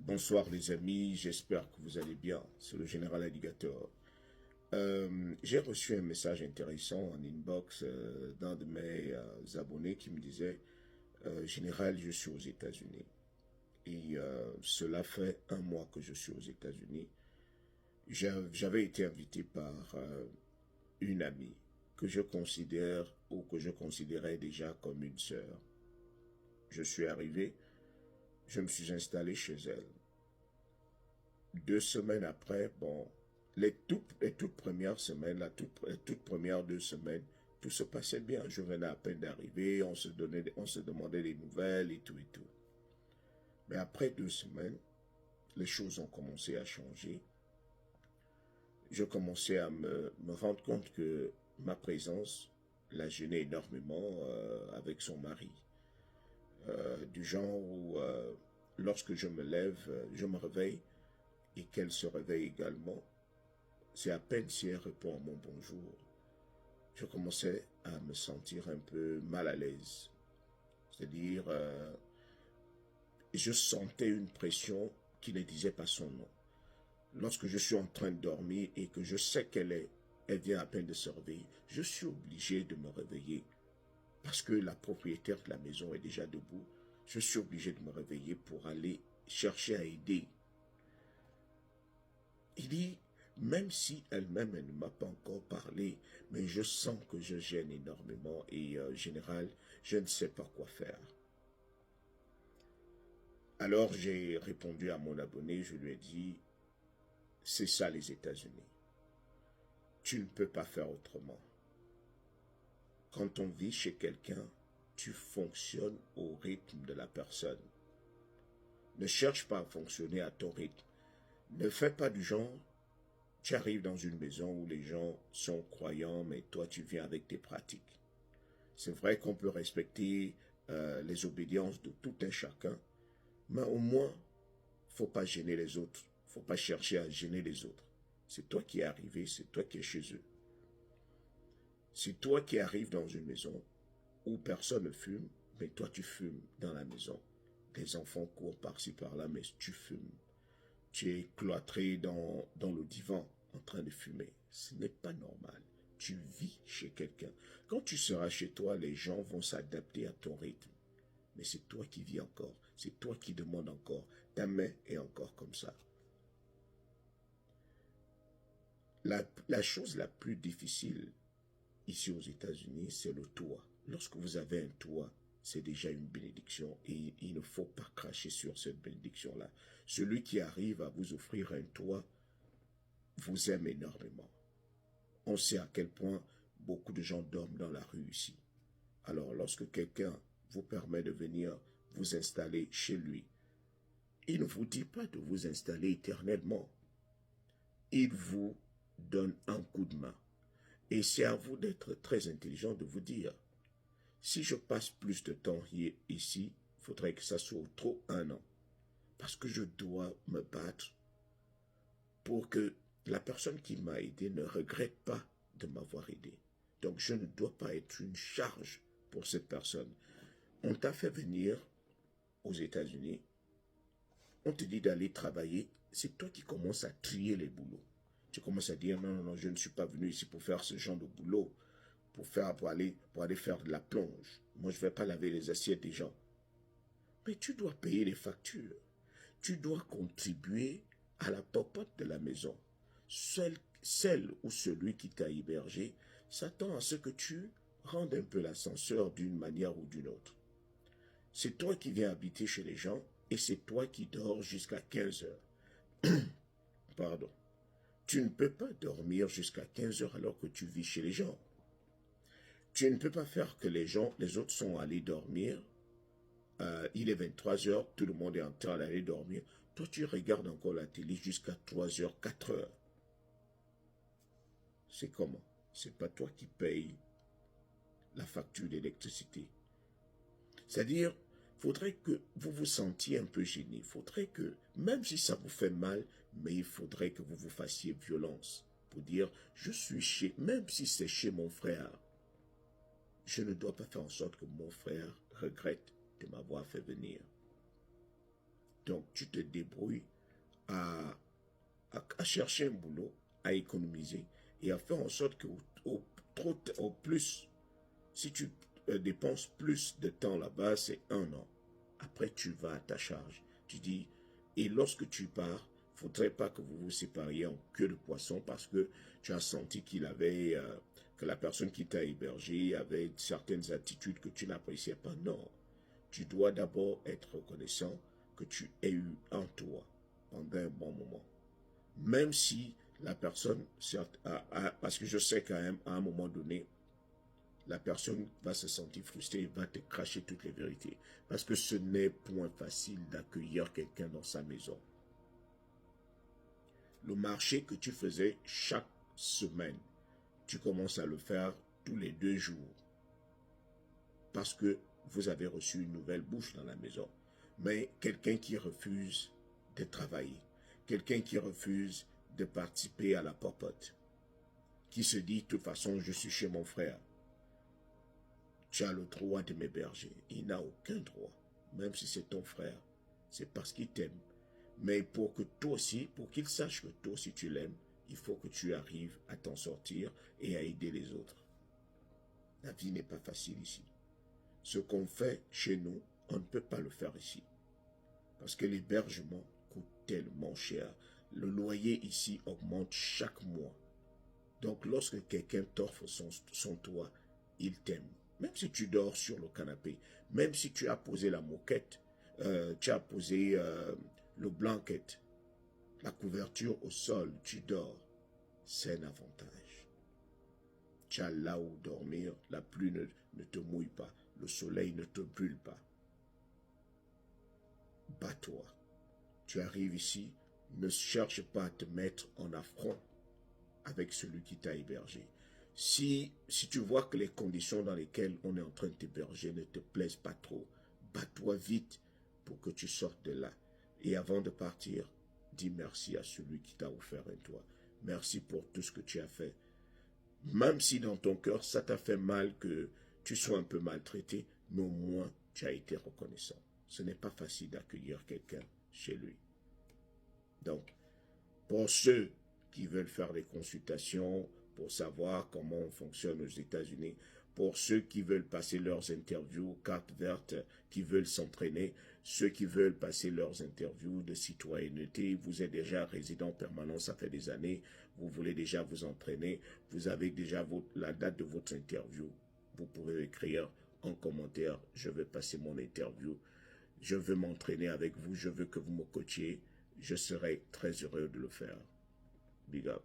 Bonsoir les amis, j'espère que vous allez bien. C'est le général Alligator. J'ai reçu un message intéressant en inbox d'un de mes abonnés qui me disait Général, je suis aux États-Unis. Et cela fait un mois que je suis aux États-Unis. J'avais été invité par une amie que je considère ou que je considérais déjà comme une sœur. Je suis arrivé, je me suis installé chez elle. 2 semaines après, bon, les toutes premières semaines, les toutes premières 2 semaines, tout se passait bien. Je venais à peine d'arriver, on se demandait des nouvelles et tout et tout. Mais après 2 semaines, les choses ont commencé à changer. Je commençais à me rendre compte que ma présence la gênait énormément avec son mari. Du genre où, lorsque je me lève, je me réveille et qu'elle se réveille également. C'est à peine si elle répond à mon bonjour. Je commençais à me sentir un peu mal à l'aise. C'est-à-dire, je sentais une pression qui ne disait pas son nom. Lorsque je suis en train de dormir et que je sais elle vient à peine de se réveiller, je suis obligé de me réveiller parce que la propriétaire de la maison est déjà debout. Je suis obligé de me réveiller pour aller chercher à aider. Il dit, même si elle-même, elle ne m'a pas encore parlé, mais je sens que je gêne énormément et général, je ne sais pas quoi faire. Alors j'ai répondu à mon abonné, je lui ai dit, c'est ça les États-Unis. Tu ne peux pas faire autrement. Quand on vit chez quelqu'un, tu fonctionnes au rythme de la personne. Ne cherche pas à fonctionner à ton rythme. Ne fais pas du genre, tu arrives dans une maison où les gens sont croyants, mais toi tu viens avec tes pratiques. C'est vrai qu'on peut respecter les obédiences de tout un chacun, mais au moins, faut pas gêner les autres. Faut pas chercher à gêner les autres. C'est toi qui es arrivé, c'est toi qui es chez eux. C'est toi qui arrives dans une maison où personne ne fume, mais toi tu fumes dans la maison. Les enfants courent par-ci par-là, mais tu fumes. Tu es cloîtré dans le divan en train de fumer. Ce n'est pas normal. Tu vis chez quelqu'un. Quand tu seras chez toi, les gens vont s'adapter à ton rythme. Mais c'est toi qui vis encore. C'est toi qui demandes encore. Ta main est encore comme ça. La chose la plus difficile ici aux États-Unis, c'est le toit. Lorsque vous avez un toit, c'est déjà une bénédiction et il ne faut pas cracher sur cette bénédiction-là. Celui qui arrive à vous offrir un toit vous aime énormément. On sait à quel point beaucoup de gens dorment dans la rue ici. Alors lorsque quelqu'un vous permet de venir vous installer chez lui, il ne vous dit pas de vous installer éternellement. Il vous donne un coup de main. Et c'est à vous d'être très intelligent de vous dire, si je passe plus de temps ici, il faudrait que ça soit trop 1 an. Parce que je dois me battre pour que la personne qui m'a aidé ne regrette pas de m'avoir aidé. Donc je ne dois pas être une charge pour cette personne. On t'a fait venir aux États-Unis, on te dit d'aller travailler, c'est toi qui commences à trier les boulots. Tu commences à dire non, non, non, je ne suis pas venu ici pour faire ce genre de boulot, pour aller faire de la plonge. Moi, je ne vais pas laver les assiettes des gens. Mais tu dois payer les factures. Tu dois contribuer à la popote de la maison. Celle ou celui qui t'a hébergé s'attend à ce que tu rendes un peu l'ascenseur d'une manière ou d'une autre. C'est toi qui viens habiter chez les gens et c'est toi qui dors jusqu'à 15 heures. Pardon. Tu ne peux pas dormir jusqu'à 15 heures alors que tu vis chez les gens. Tu ne peux pas faire que les autres sont allés dormir. Il est 23 heures, tout le monde est en train d'aller dormir. Toi, tu regardes encore la télé jusqu'à 3 heures, 4 heures. C'est comment? C'est pas toi qui payes la facture d'électricité. C'est-à-dire, il faudrait que vous vous sentiez un peu gêné. Il faudrait que, même si ça vous fait mal, mais il faudrait que vous vous fassiez violence pour dire, je suis chez, même si c'est chez mon frère, je ne dois pas faire en sorte que mon frère regrette de m'avoir fait venir. Donc, tu te débrouilles à chercher un boulot, à économiser et à faire en sorte que au plus, si tu dépenses plus de temps là-bas, c'est 1 an. Après, tu vas à ta charge. Tu dis, et lorsque tu pars, il ne faudrait pas que vous vous sépariez en queue de poisson parce que tu as senti que la personne qui t'a hébergé avait certaines attitudes que tu n'appréciais pas. Non, tu dois d'abord être reconnaissant que tu aies eu en toi pendant un bon moment. Même si la personne, parce que je sais qu'à un moment donné, la personne va se sentir frustrée, va te cracher toutes les vérités. Parce que ce n'est point facile d'accueillir quelqu'un dans sa maison. Le marché que tu faisais chaque semaine, tu commences à le faire tous les 2 jours. Parce que vous avez reçu une nouvelle bouche dans la maison. Mais quelqu'un qui refuse de travailler, quelqu'un qui refuse de participer à la popote, qui se dit, de toute façon, je suis chez mon frère. Tu as le droit de m'héberger. Il n'a aucun droit, même si c'est ton frère. C'est parce qu'il t'aime. Mais pour que toi aussi, pour qu'il sache que toi aussi tu l'aimes, il faut que tu arrives à t'en sortir et à aider les autres. La vie n'est pas facile ici. Ce qu'on fait chez nous, on ne peut pas le faire ici. Parce que l'hébergement coûte tellement cher. Le loyer ici augmente chaque mois. Donc lorsque quelqu'un t'offre son toit, il t'aime. Même si tu dors sur le canapé, même si tu as posé la moquette, tu as posé le blanket, la couverture au sol, tu dors, c'est un avantage. Tu as là où dormir, la pluie ne te mouille pas, le soleil ne te brûle pas. Bats-toi. Tu arrives ici, ne cherche pas à te mettre en affront avec celui qui t'a hébergé. Si tu vois que les conditions dans lesquelles on est en train de t'héberger ne te plaisent pas trop, bats-toi vite pour que tu sortes de là. Et avant de partir, dis merci à celui qui t'a offert un toit. Merci pour tout ce que tu as fait. Même si dans ton cœur, ça t'a fait mal que tu sois un peu maltraité, mais au moins, tu as été reconnaissant. Ce n'est pas facile d'accueillir quelqu'un chez lui. Donc, pour ceux qui veulent faire des consultations pour savoir comment on fonctionne aux États-Unis, pour ceux qui veulent passer leurs interviews carte verte, qui veulent s'entraîner, ceux qui veulent passer leurs interviews de citoyenneté, vous êtes déjà résident permanent, ça fait des années, vous voulez déjà vous entraîner, vous avez déjà la date de votre interview, vous pouvez écrire en commentaire, je veux passer mon interview, je veux m'entraîner avec vous, je veux que vous me coachiez, je serai très heureux de le faire. Big up.